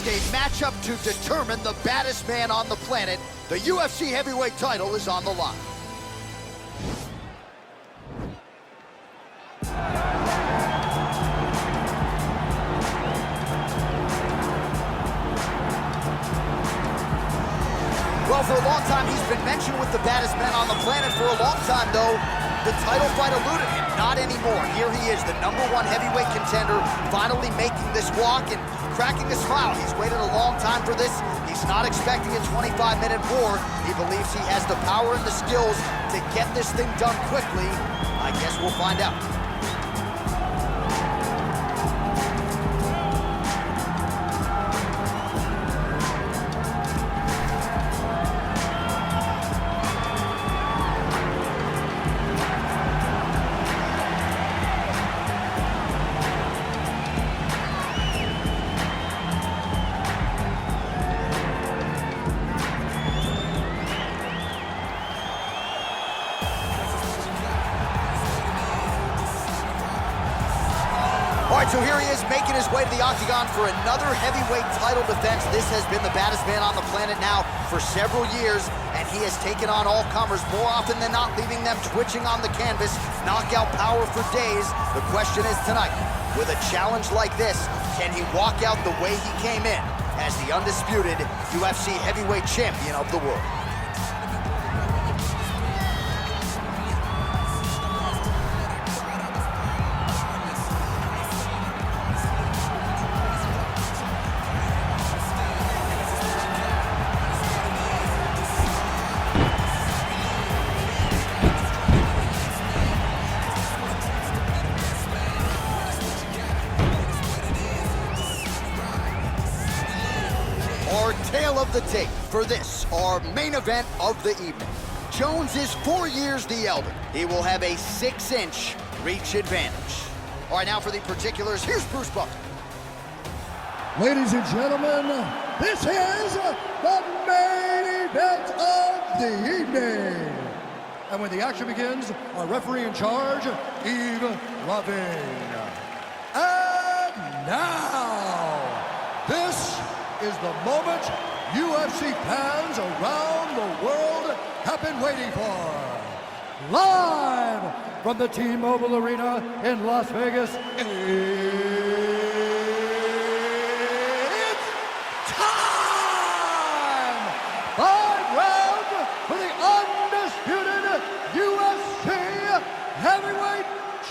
a matchup to determine the baddest man on the planet. The UFC heavyweight title is on the line. Well, for a long time, he's been mentioned with the baddest men on the planet. For a long time, though, the title fight eluded him. Not anymore. Here he is, the #1 heavyweight contender, finally making this walk and cracking a smile. He's waited a long time for this. He's not expecting a 25-minute war. He believes he has the power and the skills to get this thing done quickly. I guess we'll find out. All right, so here he is making his way to the octagon for another heavyweight title defense. This has been the baddest man on the planet now for several years, and he has taken on all comers more often than not, leaving them twitching on the canvas. Knockout power for days. The question is tonight, with a challenge like this, can he walk out the way he came in as the undisputed UFC heavyweight champion of the world? Our tale of the tape for this, our main event of the evening. Jones is 4 years the elder. He will have a 6-inch reach advantage. All right, now for the particulars, here's Bruce Buffer. Ladies and gentlemen, this is the main event of the evening. And when the action begins, our referee in charge, Yves Lavigne. And now, this is the moment UFC fans around the world have been waiting for. Live from the T-Mobile Arena in Las Vegas, it's time! 5 rounds for the undisputed UFC Heavyweight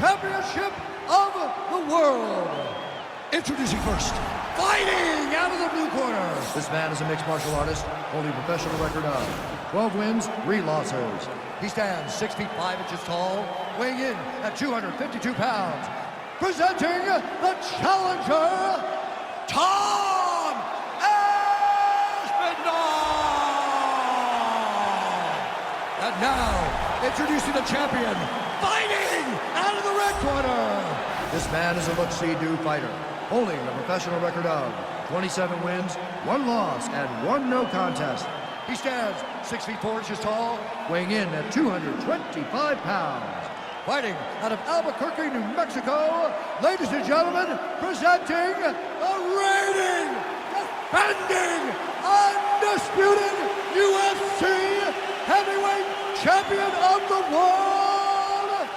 Championship of the world. Introducing first, fighting out of the blue corner. This man is a mixed martial artist, holding a professional record of 12 wins, 3 losses. He stands 6 feet 5 inches tall, weighing in at 252 pounds. Presenting the challenger, Tom Aspinall. And now, introducing the champion, fighting out of the red corner. This man is a look-see-do fighter, holding a professional record of 27 wins, 1 loss, and 1 no contest. He stands 6 feet 4 inches tall, weighing in at 225 pounds. Fighting out of Albuquerque, New Mexico, ladies and gentlemen, presenting the reigning, defending, undisputed UFC heavyweight champion of the world,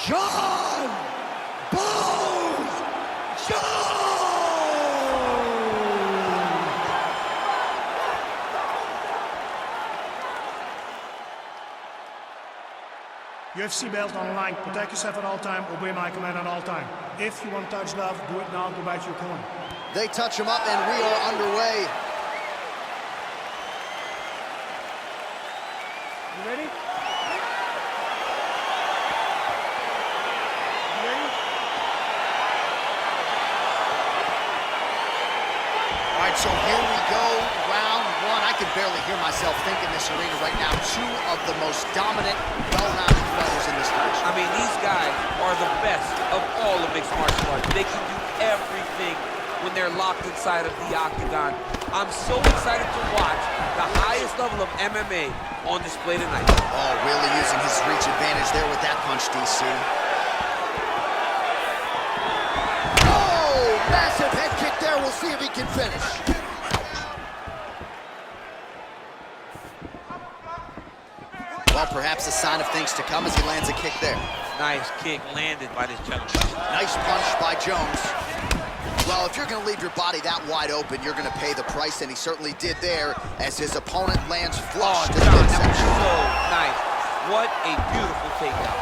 Jon Jones! UFC belt on the line. Protect yourself at all time. Obey my command at all time. If you want to touch love, do it now. Go back to your corner. They touch him up, and we are underway. You ready? All right, so here we go, round 1. I can barely hear myself think in this arena right now. 2 of the most dominant, well-rounded fighters in this division. I mean, these guys are the best of all of mixed martial arts. They can do everything when they're locked inside of the octagon. I'm so excited to watch the highest level of MMA on display tonight. Oh, really using his reach advantage there with that punch, DC. Oh, massive head kick there will We'll see if he can finish. Well, perhaps a sign of things to come as he lands a kick there. Nice kick landed by this gentleman. Nice punch by Jones. Well, if you're going to leave your body that wide open, you're going to pay the price, and he certainly did there as his opponent lands flush to the John, that midsection. was so nice. What a beautiful takedown.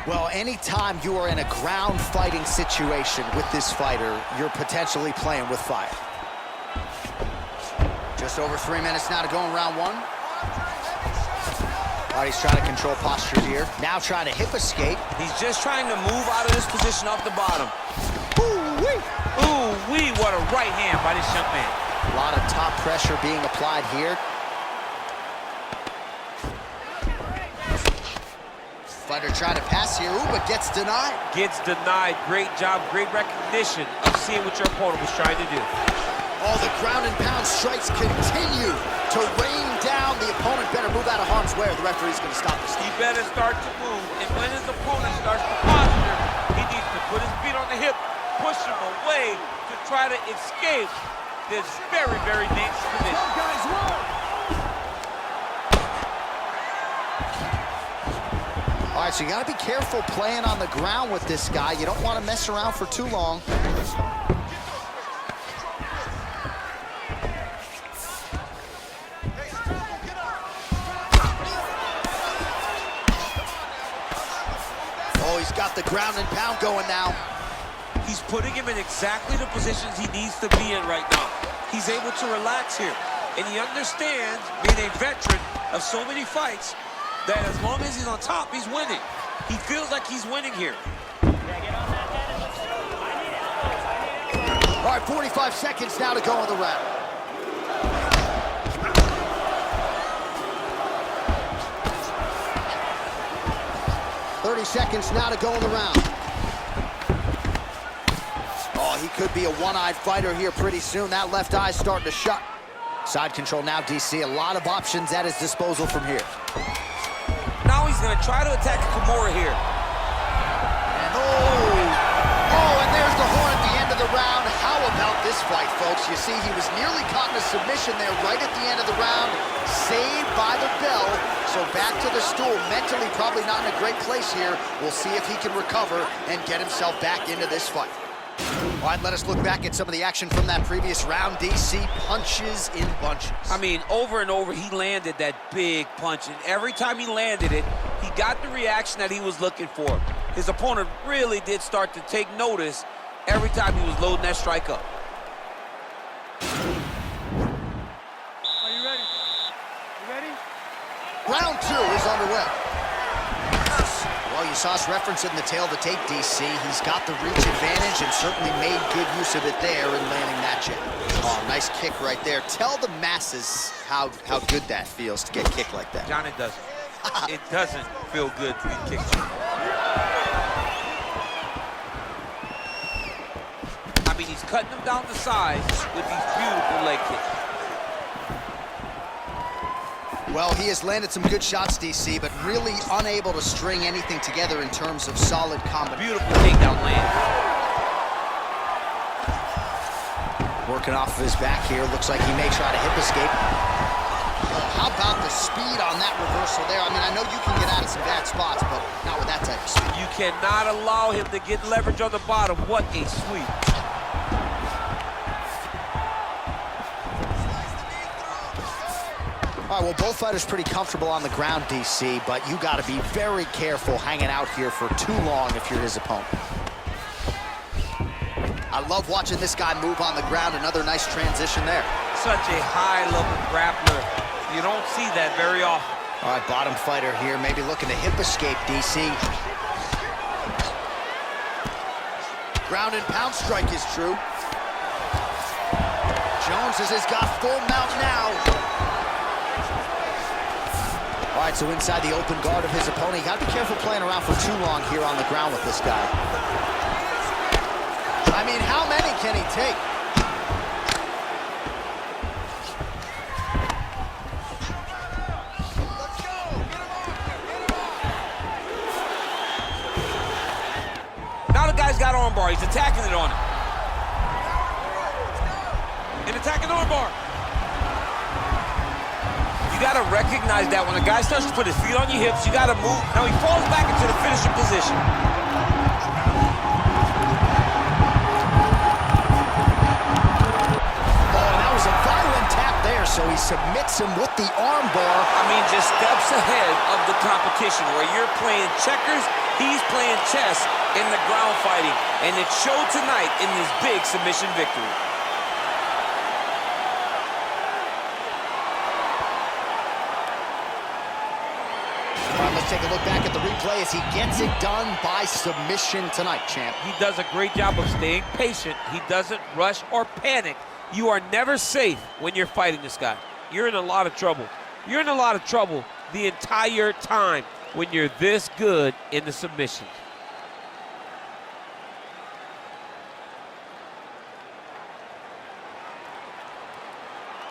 Well, anytime you are in a ground fighting situation with this fighter, you're potentially playing with fire. Just over 3 minutes now to go in round one. All right, he's trying to control posture here. Now trying to hip escape. He's just trying to move out of this position off the bottom. Ooh-wee. Ooh-wee, what a right hand by this young man. A lot of top pressure being applied here. Fighter trying to pass here, ooh, but gets denied. Gets denied. Great job, great recognition of seeing what your opponent was trying to do. All the ground and pound strikes continue to rain down. The opponent better move out of harm's way or the referee's going to stop this. He better start to move, and when his opponent starts to posture, he needs to put his feet on the hip, push him away to try to escape this very, very dangerous position. All right, so you got to be careful playing on the ground with this guy. You don't want to mess around for too long. Oh, he's got the ground and pound going now. He's putting him in exactly the positions he needs to be in right now. He's able to relax here, and he understands, being a veteran of so many fights, that as long as he's on top, he's winning. He feels like he's winning here. All right, 45 seconds now to go in the round. Seconds now to go in the round. Oh, he could be a one-eyed fighter here pretty soon. That left eye's starting to shut. Side control now, DC. A lot of options at his disposal from here. Now he's going to try to attack Kimura here. And and there's the horn at the end of the round. How about this fight, folks? You see, he was nearly caught in a submission there right at the end of the round. Saved by the bell. So back to the stool. Mentally probably not in a great place here. We'll see if he can recover and get himself back into this fight. All right, let us look back at some of the action from that previous round. DC punches in bunches. I mean, over and over, he landed that big punch. And every time he landed it, he got the reaction that he was looking for. His opponent really did start to take notice every time he was loading that strike up. Are you ready? You ready? Round two is underway. Well, you saw us reference it in the tail of the tape, DC. He's got the reach advantage and certainly made good use of it there in landing that jab. Oh, nice kick right there. Tell the masses how good that feels to get kicked like that. John, it doesn't. It doesn't feel good to get kicked. I mean, he's cutting them down the sides with these beautiful leg kicks. Well, he has landed some good shots, DC, but really unable to string anything together in terms of solid combat. Beautiful takedown land. Working off of his back here. Looks like he may try to hip escape. How about the speed on that reversal there? I mean, I know you can get out of some bad spots, but not with that type of speed. You cannot allow him to get leverage on the bottom. What a sweep. All right, well, both fighters pretty comfortable on the ground, DC, but you got to be very careful hanging out here for too long if you're his opponent. I love watching this guy move on the ground. Another nice transition there. Such a high-level grappler. You don't see that very often. All right, bottom fighter here, maybe looking to hip escape, DC. Ground and pound strike is true. Jones has got full mount now. All right, so inside the open guard of his opponent. You got to be careful playing around for too long here on the ground with this guy. I mean, how many can he take? armbar. He's attacking it on him. An attacking armbar. You got to recognize that when a guy starts to put his feet on your hips, you got to move. Now he falls back into the finishing position. So he submits him with the armbar. I mean, just steps ahead of the competition. Where you're playing checkers, he's playing chess in the ground fighting. And it showed tonight in this big submission victory. All right, let's take a look back at the replay as he gets it done by submission tonight, champ. He does a great job of staying patient. He doesn't rush or panic. You are never safe when you're fighting this guy. You're in a lot of trouble. You're in a lot of trouble the entire time when you're this good in the submissions.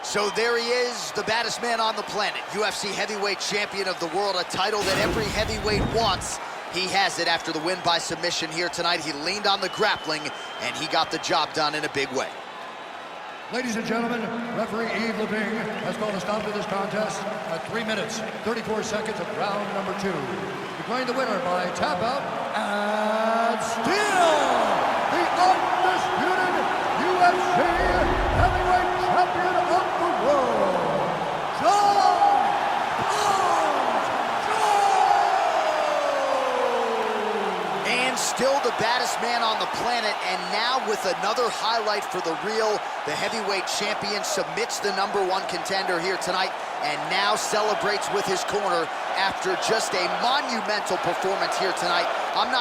So there he is, the baddest man on the planet, UFC heavyweight champion of the world, a title that every heavyweight wants. He has it after the win by submission here tonight. He leaned on the grappling, and he got the job done in a big way. Ladies and gentlemen, referee Yves Levine has called a stop to this contest at 3 minutes, 34 seconds of round number 2. Declaring the winner by tap out and still the undisputed UFC heavyweight champion of the world, Jon Jones! And still the baddest man on the planet, and now with another highlight for the real. The heavyweight champion submits the #1 contender here tonight and now celebrates with his corner after just a monumental performance here tonight. I'm not